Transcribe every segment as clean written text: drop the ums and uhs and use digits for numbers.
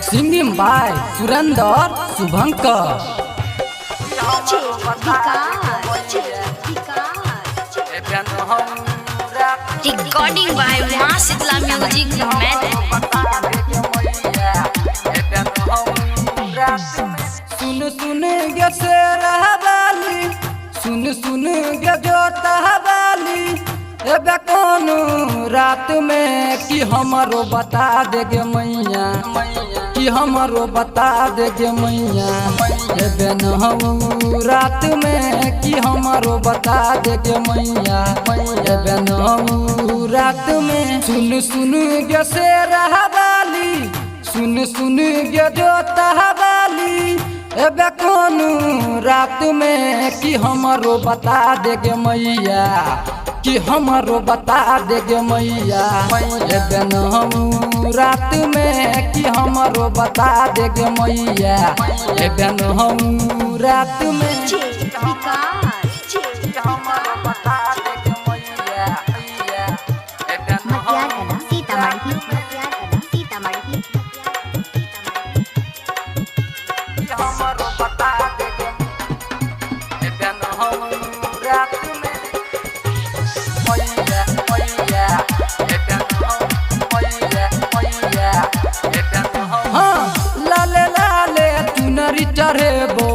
Singing by Surendra Shubhankar. Recording by Maa Sheetla music सुन सुन गे शेरवाली, सुन सुन गे जोतवाली, एबे कौन रात में कि हमारो बता देगे मैया, कि हमारो बता देगे मैया। एबे न रात में कि हमारो बता देगे मैया, एबे न रात में। सुन सुन गे शेरवाली, सुन सुन गे जोतवाली, एबे कौन रात में कि हमारो बता देगे मैया, कि हमारो बता देगे मैया। एबे न रात में कि हमारो बता देगे मैया, एबे न रात में। चढ़ेबो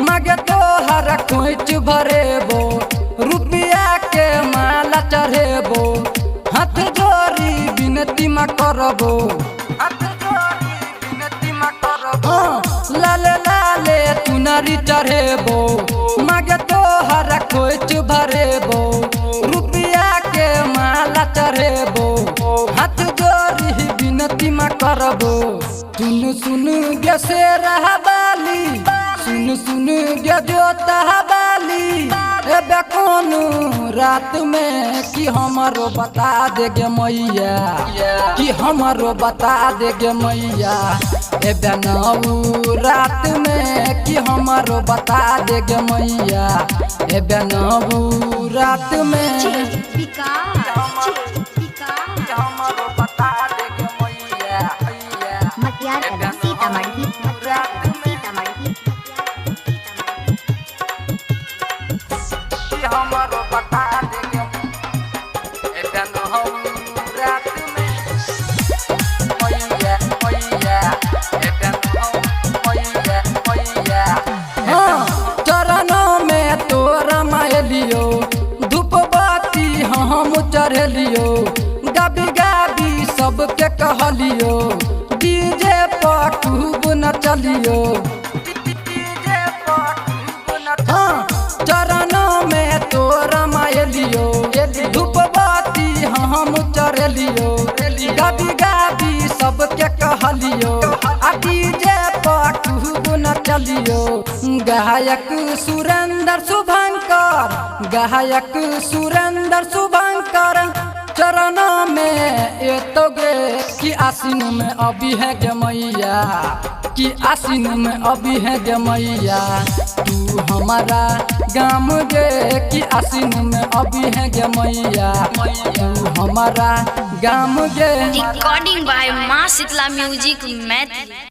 मगे तोहर खोइच भरेबो, रुपया के माला चढ़ेबो, हाथ जोड़ी विनती मा करबो, हाथ जोड़ी विनती मा करबो। लाले लाले चुनरी चढ़ेबो मगे तोहर खोइच भरेबो, रुपया के माला चढ़ेबो, हाथ जोड़ी विनती मा करबो। सुन सुन गे शेरवाली, सुन सुन गे जोतवाली, एबे कौन रात में कि हमारो बता देगे मैया, कि हमारो बता देगे मैया। एबे न रात में कि हमारो बता देगे मैया, एबे न रात में। धूप बाती हम चढ़लियो, गाबी गाबी सबके कहलियो, डीजे पर खूब नचलियो। चरण में तोरा मायलियो, धूप बाती हम चढ़लियो, गाबी गाबी सबके कहलियो, आ डीजे पर खूब नचलियो। गायक सुरेंद्र शुभंकर, गायक सुरेंद्र शुभंकर, चरण में एतोगे कि आसीन में अभी है गे मैया, कि आसीन में अभी है गे मैया। तू हमारा गाम गे कि आसीन में अभी है गे मैया, तू हमारा गाम गे। Recording by Maa Sheetla music Maithili.